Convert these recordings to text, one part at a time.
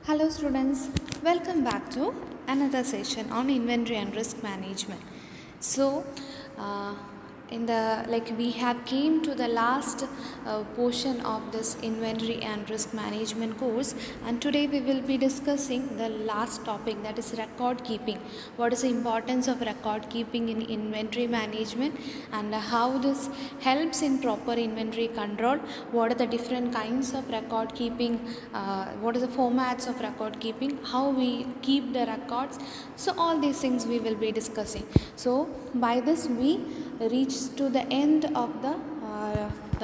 Hello students, welcome back to another session on inventory and risk management. So, uh, in the we have came to the last portion of this inventory and risk management course, and today we will be discussing the last topic, that is record keeping. What is the importance of record keeping in inventory management and how this helps in proper inventory control? What are the different kinds of record keeping? What are the formats of record keeping? How we keep the records? So all these things we will be discussing. So by this we reach to the end of the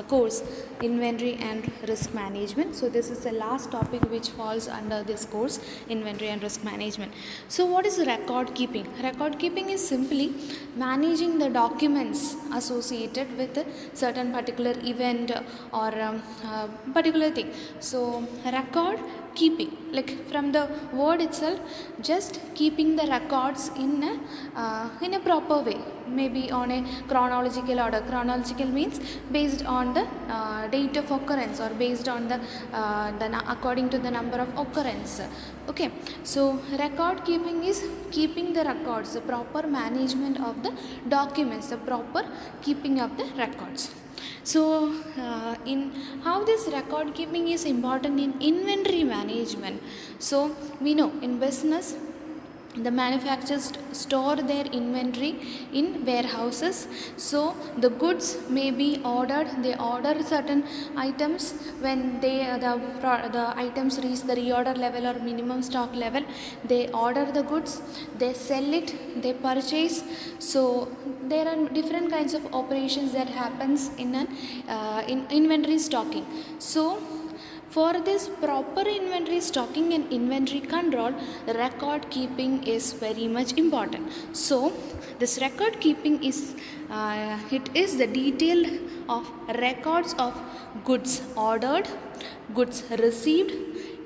course, inventory and risk management. So this is the last topic which falls under this course, inventory and risk management. So what is record keeping? Record keeping is simply managing the documents associated with a certain particular event or particular thing. So record keeping, like from the word itself, just keeping the records in a proper way, maybe on a chronological order. Chronological means based on the date of occurrence, or based on the according to the number of occurrence. Okay, so record keeping is keeping the records, the proper management of the documents, the proper keeping of the records. So, in how this record keeping is important in inventory management. So, we know in business the manufacturers store their inventory in warehouses. So the goods may be ordered, they order certain items. When the items reach the reorder level or minimum stock level, they order the goods, they sell it, they purchase. So there are different kinds of operations that happens in inventory stocking. So for this proper inventory stocking and inventory control, record keeping is very much important. So this record keeping is it is the detail of records of goods ordered, goods received,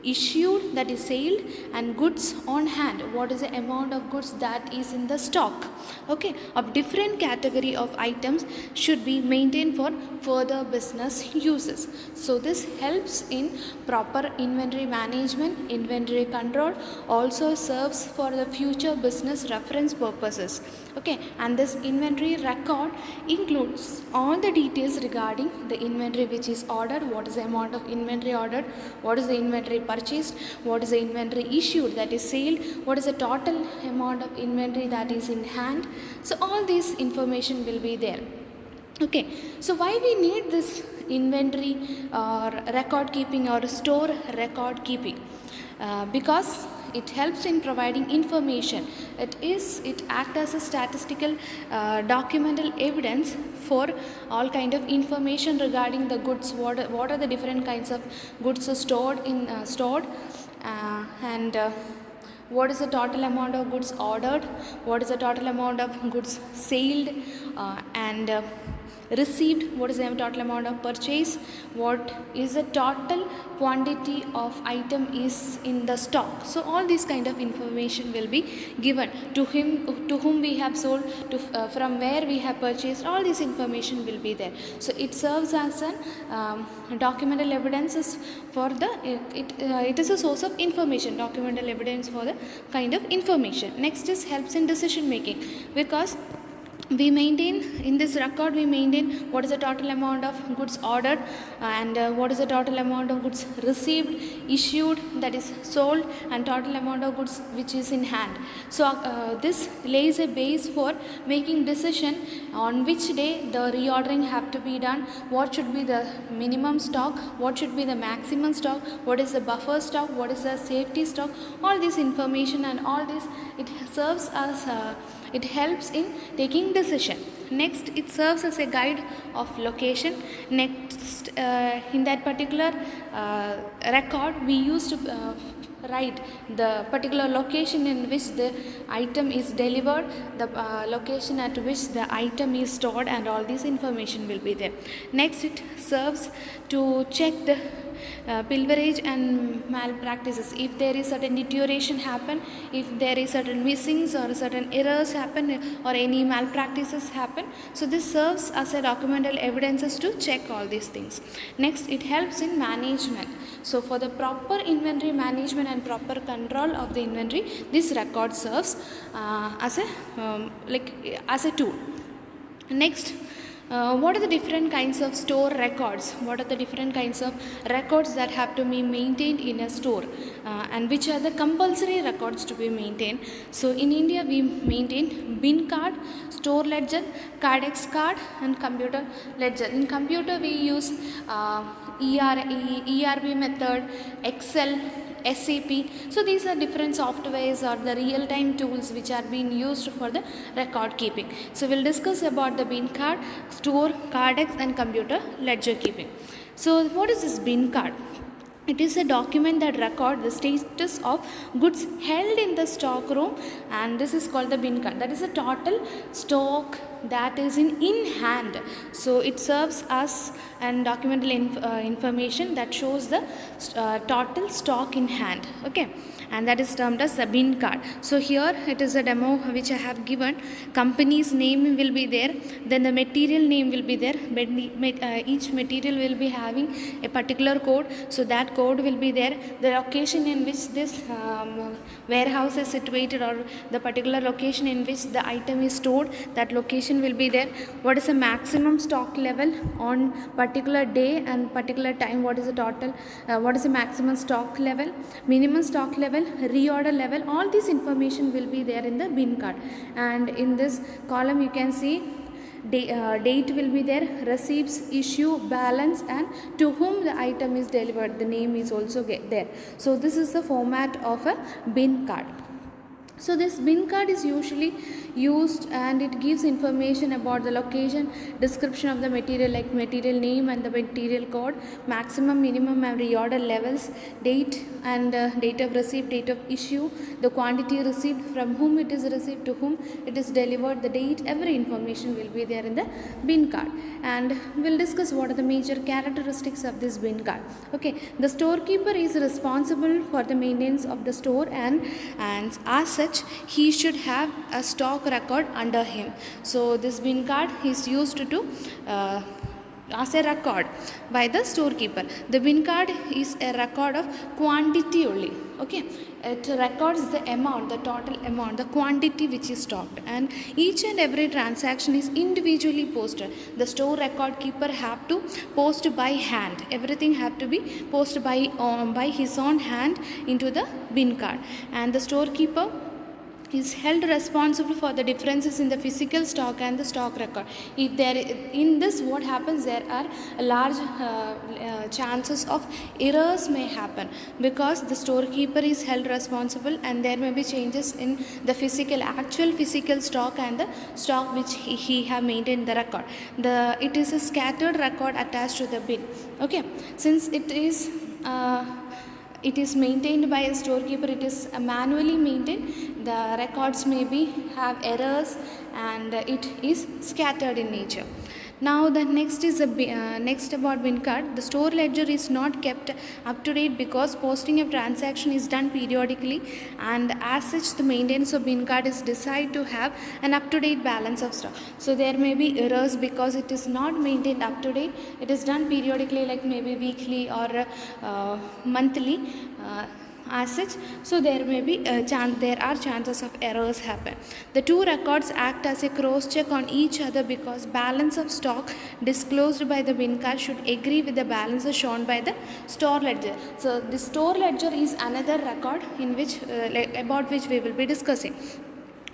issued, that is sold, and goods on hand. What is the amount of goods that is in the stock? Okay, of different category of items should be maintained for further business uses. So this helps in proper inventory management, inventory control, also serves for the future business reference purposes. Okay, and this inventory record includes all the details regarding the inventory which is ordered, what is the amount of inventory ordered, what is the inventory purchased, what is the inventory issued, that is sold, what is the total amount of inventory that is in hand. So all this information will be there. Okay, so why we need this inventory or record keeping or store record keeping? Because it helps in providing information. It acts as a statistical documental evidence for all kind of information regarding the goods. What are the different kinds of goods are stored and what is the total amount of goods ordered, what is the total amount of goods sold and received, what is the total amount of purchase, what is the total quantity of item is in the stock. So all these kind of information will be given to whom we have sold, to from where we have purchased. All this information will be there. So it serves as an documental evidences for the it is a source of information, documental evidence for the kind of information. Next is helps in decision making, because we maintain in this record, we maintain what is the total amount of goods ordered and what is the total amount of goods received, issued, that is sold, and total amount of goods which is in hand. So this lays a base for making decision on which day the reordering have to be done, what should be the minimum stock, what should be the maximum stock, what is the buffer stock, what is the safety stock. All this information and all this, it serves as it helps in taking decision. Next, it serves as a guide of location. Next, in that particular record, we used to write the particular location in which the item is delivered, the location at which the item is stored, and all this information will be there. Next, it serves to check the pilferage and malpractices. If there is certain deterioration happen, if there is certain missings or certain errors happen or any malpractices happen, so this serves as a documental evidences to check all these things. Next, it helps in management. So for the proper inventory management and proper control of the inventory, this record serves as a tool. Next, what are the different kinds of store records? What are the different kinds of records that have to be maintained in a store, and which are the compulsory records to be maintained? So in India we maintain bin card, store ledger, cardex card, and computer ledger. In computer we use ERB method, Excel, SAP. So these are different softwares or the real-time tools which are being used for the record keeping. So we'll discuss about the bin card, store, cardex, and computer ledger keeping. So what is this bin card? It is a document that records the status of goods held in the stock room, and this is called the bin card. That is a total stock that is in hand. So it serves as an documental information that shows the total stock in hand. Okay, and that is termed as the bin card. So here it is a demo which I have given. Company's name will be there, then the material name will be there. Each material will be having a particular code, so that code will be there. The location in which this warehouse is situated, or the particular location in which the item is stored, that location will be there. What is the maximum stock level on particular day and particular time? What is the total? What is the maximum stock level, minimum stock level, reorder level? All this information will be there in the bin card. And in this column you can see date will be there, receipts, issue, balance, and to whom the item is delivered. The name is also there. So this is the format of a bin card. So this bin card is usually used, and it gives information about the location, description of the material like material name and the material code, maximum, minimum, and reorder levels, date and date of receipt, date of issue, the quantity received, from whom it is received, to whom it is delivered, the date. Every information will be there in the bin card. And we'll discuss what are the major characteristics of this bin card. Okay, the storekeeper is responsible for the maintenance of the store, and as such he should have a stock record under him. So this bin card is used to as a record by the storekeeper. The bin card is a record of quantity only. Okay, it records the amount, the total amount, the quantity which is stocked, and each and every transaction is individually posted. The store record keeper have to post by hand. Everything have to be posted by his own hand into the bin card, and the storekeeper is held responsible for the differences in the physical stock and the stock record. If there in this, what happens, there are large chances of errors may happen, because the storekeeper is held responsible, and there may be changes in the actual physical stock and the stock which he have maintained the record. It is a scattered record attached to the bin. Okay, since it is maintained by a storekeeper, it is manually maintained, the records maybe have errors, and it is scattered in nature. Now the next is next about bin card. The store ledger is not kept up to date because posting of transaction is done periodically, and as such the maintenance of bin card is desired to have an up to date balance of stock. So there may be errors because it is not maintained up to date. It is done periodically, like maybe weekly or monthly. As such, so there may be there are chances of errors happen. The two records act as a cross check on each other, because balance of stock disclosed by the bin card should agree with the balances shown by the store ledger. So the store ledger is another record in which about which we will be discussing.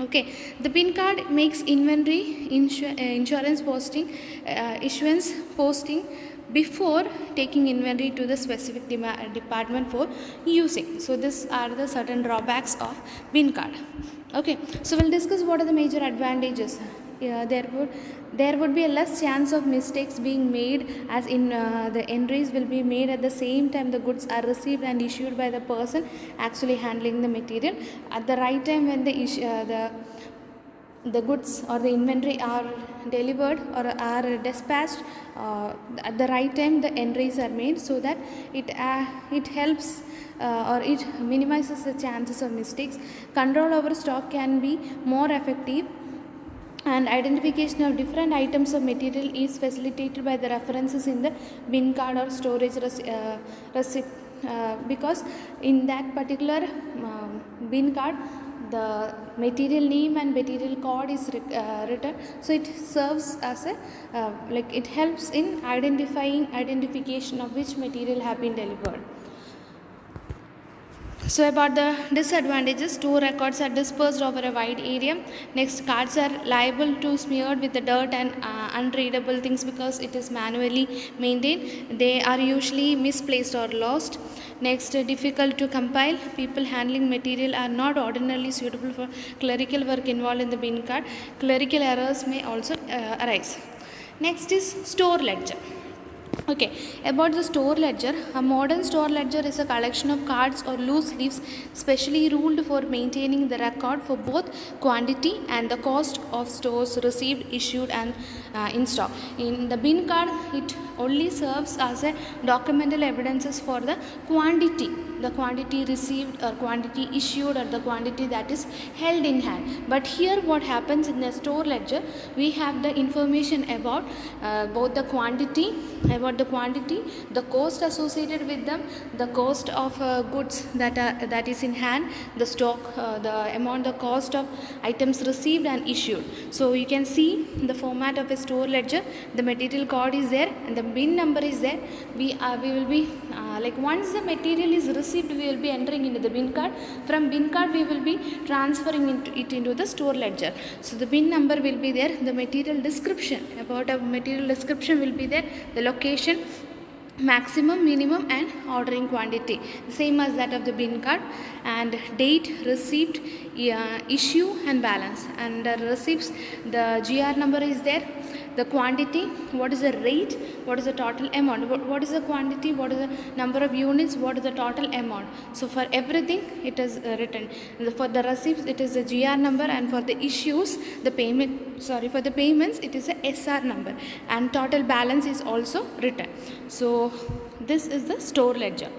Okay, the bin card makes inventory, insurance posting, issuance posting before taking inventory to the specific department for using. So these are the certain drawbacks of bin card. Okay, so we'll discuss what are the major advantages. There would be a less chance of mistakes being made, as in the entries will be made at the same time the goods are received and issued by the person actually handling the material. At the right time when the the goods or the inventory are delivered or are dispatched at the right time, the entries are made, so that it helps or it minimizes the chances of mistakes. Control over stock can be more effective, and identification of different items of material is facilitated by the references in the bin card or storage receipt, because in that particular bin card the material name and material code is written, so it serves as a like it helps in identification of which material have been delivered. So about the disadvantages, store records are dispersed over a wide area. Next, cards are liable to smeared with the dirt and unreadable things because it is manually maintained. They are usually misplaced or lost. Next, difficult to compile. People handling material are not ordinarily suitable for clerical work involved in the bin card. Clerical errors may also arise. Next is store ledger. Okay, about the store ledger, a modern store ledger is a collection of cards or loose leaves specially ruled for maintaining the record for both quantity and the cost of stores received, issued and in stock. In the bin card, it only serves as a documental evidences for the quantity received or quantity issued or the quantity that is held in hand. But here what happens in the store ledger, we have the information about both the quantity, the cost associated with them, the cost of goods that is in hand, the stock, the amount, the cost of items received and issued. So you can see the format of a store ledger. The material code is there and the bin number is there. We will be like once the material is received, we will be entering into the bin card. From bin card, we will be transferring into the store ledger. So the bin number will be there. The material description, about a material description will be there. The location, maximum, minimum and ordering quantity, same as that of the bin card, and date, receipt, issue and balance. And the receipts, the GR number is there. The quantity, what is the rate, what is the total amount, what is the quantity, what is the number of units, what is the total amount. So for everything it is written. For the receipts it is the GR number, and for the issues, the for the payments it is a SR number, and total balance is also written. So this is the store ledger.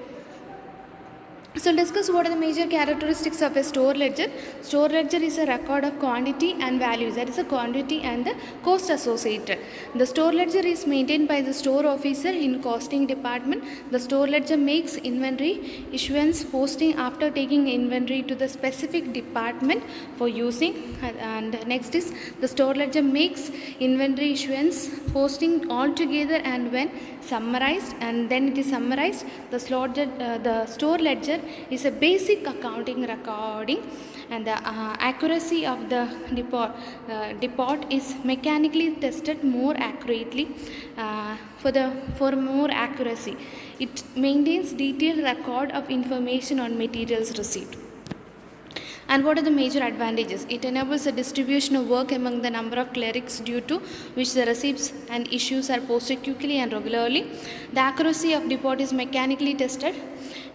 So discuss what are the major characteristics of a store ledger. Store ledger is a record of quantity and values, that is the quantity and the cost associated. The store ledger is maintained by the store officer in costing department. The store ledger makes inventory issuance posting after taking inventory to the specific department for using. And next is the store ledger makes inventory issuance posting all together, and when summarized, and then it is summarized. The store ledger is a basic accounting recording, and the accuracy of the depot is mechanically tested more accurately for more accuracy. It maintains detailed record of information on materials received. And what are the major advantages? It enables the distribution of work among the number of clerics, due to which the receipts and issues are posted quickly and regularly. The accuracy of depot is mechanically tested,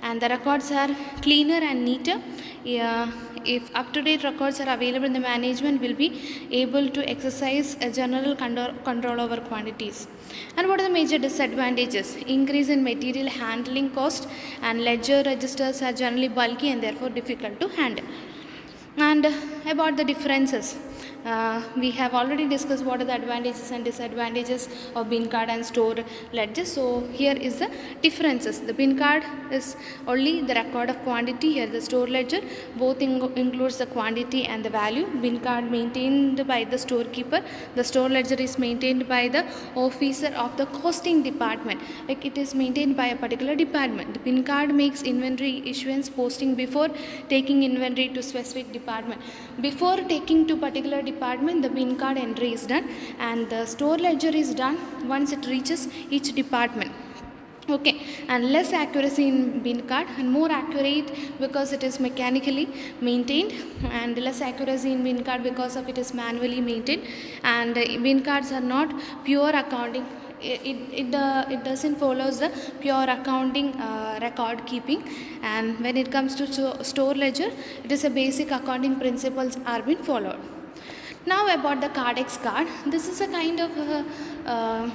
and the records are cleaner and neater. If up-to-date records are available, the management will be able to exercise a general control over quantities. And what are the major disadvantages? Increase in material handling cost, and ledger registers are generally bulky and therefore difficult to handle. And about the differences, we have already discussed what are the advantages and disadvantages of bin card and store ledger. So here is the differences. The bin card is only the record of quantity. Here the store ledger both includes the quantity and the value. Bin card maintained by the storekeeper. The store ledger is maintained by the officer of the costing department. Like it is maintained by a particular department. The bin card makes inventory issuance posting before taking inventory to specific department. Before taking to particular department, the bin card entry is done, and the store ledger is done once it reaches each department. Okay, and less accuracy in bin card and more accurate because it is mechanically maintained, and less accuracy in bin card because of it is manually maintained. And bin cards are not pure accounting. It doesn't follow the pure accounting record keeping. And when it comes to store ledger, it is a basic accounting principles are being followed. Now about the Cardex card. This is a kind of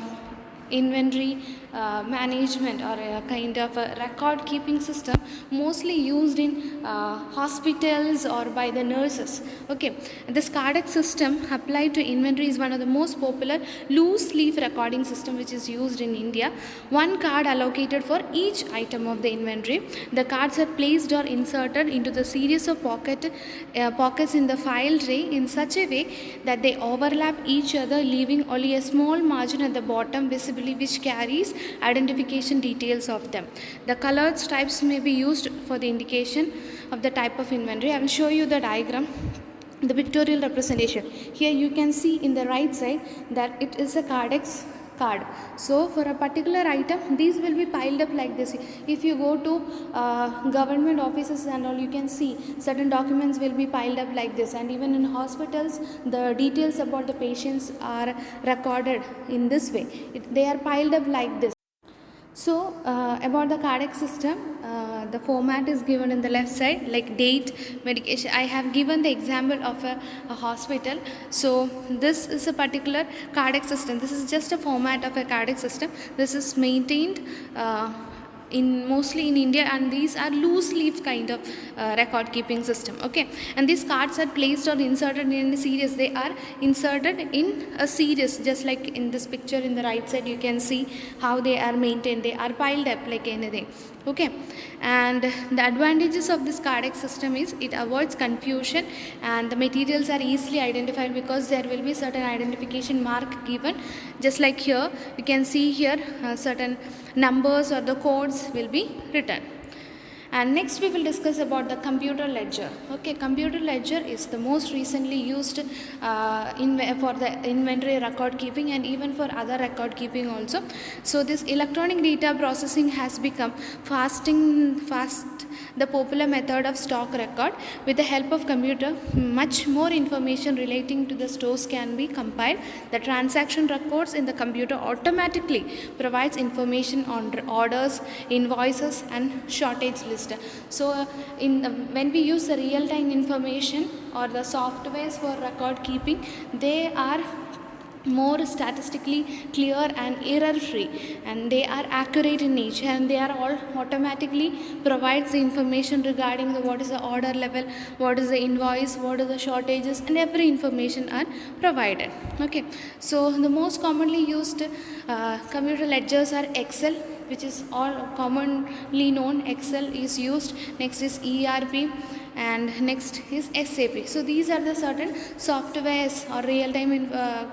inventory management or a kind of a record keeping system mostly used in hospitals or by the nurses. Okay, this Cardex system applied to inventory is one of the most popular loose leaf recording system which is used in India. One card allocated for each item of the inventory. The cards are placed or inserted into the series of pockets in the file tray in such a way that they overlap each other, leaving only a small margin at the bottom visibly which carries identification details of them. The colored stripes may be used for the indication of the type of inventory. I will show you the diagram, the pictorial representation. Here you can see in the right side that it is a Cardex card. So for a particular item, these will be piled up like this. If you go to government offices and all, you can see certain documents will be piled up like this, and even in hospitals the details about the patients are recorded in this way. They are piled up like this. So about the Cardex system, the format is given in the left side, like date, medication. I have given the example of a hospital. So this is a particular Cardex system. This is just a format of a Cardex system. This is maintained in mostly in India, and these are loose leaf kind of record keeping system. Okay, and these cards are placed or inserted in a series. They are inserted in a series, just like in this picture in the right side. You can see how they are maintained. They are piled up like anything. Okay, and the advantages of this Cardex system is it avoids confusion, and the materials are easily identified because there will be certain identification mark given. Just like here, you can see here certain numbers or the codes will be written. And next we will discuss about the computer ledger. Okay, computer ledger is the most recently used for the inventory record keeping and even for other record keeping also. So this electronic data processing has become fast the popular method of stock record. With the help of computer, much more information relating to the stores can be compiled. The transaction records in the computer automatically provides information on orders, invoices and shortage list. So when we use the real-time information or the softwares for record keeping, they are more statistically clear and error free, and they are accurate in nature, and they are all automatically provides the information regarding the what is the order level, what is the invoice, what are the shortages, and every information are provided. Okay, so the most commonly used computer ledgers are Excel, which is all commonly known. Excel is used. Next is ERP, and next is SAP. So these are the certain softwares or real-time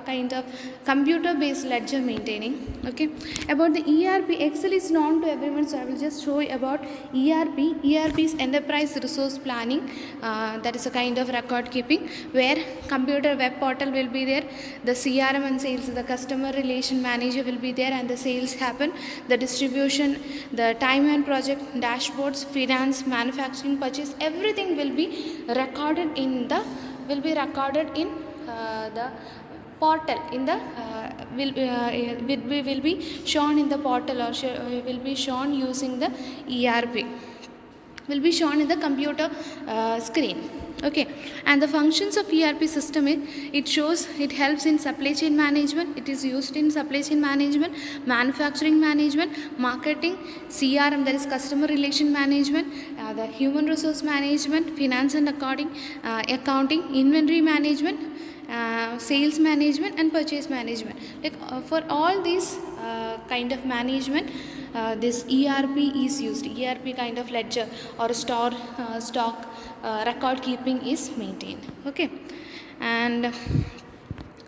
kind of computer-based ledger maintaining. Okay, about the ERP, Excel is known to everyone, so I will just show you about ERP. ERP is enterprise resource planning. That is a kind of record keeping where computer web portal will be there, the CRM and sales, the customer relation manager will be there, and the sales happen, the distribution, the time and project, dashboards, finance, manufacturing, purchase, everything will be recorded in the portal in the will be shown in the portal, or will be shown using the ERP, will be shown in the computer screen. Okay, and the functions of ERP system is it helps in supply chain management. It is used in supply chain management, manufacturing management, marketing, CRM, that is customer relation management, the human resource management, finance and accounting, inventory management, sales management and purchase management. Like for all these kind of management, this ERP is used. ERP kind of ledger or stock record keeping is maintained. Okay, and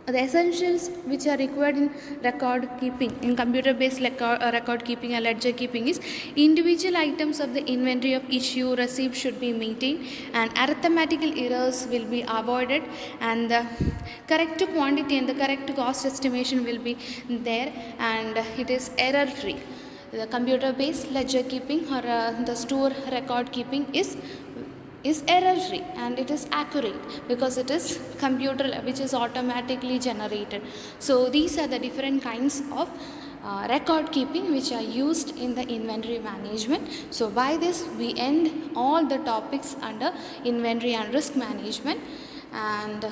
the essentials which are required in record keeping, in computer based record keeping and ledger keeping, is individual items of the inventory of issue receipt should be maintained, and arithmetical errors will be avoided, and the correct quantity and the correct cost estimation will be there, and it is error free. The computer based ledger keeping or the store record keeping is error free, and it is accurate because it is computer which is automatically generated. So these are the different kinds of record keeping which are used in the inventory management. So by this we end all the topics under inventory and risk management, and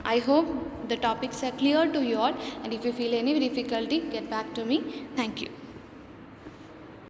I hope the topics are clear to you all, and if you feel any difficulty, get back to me. Thank you.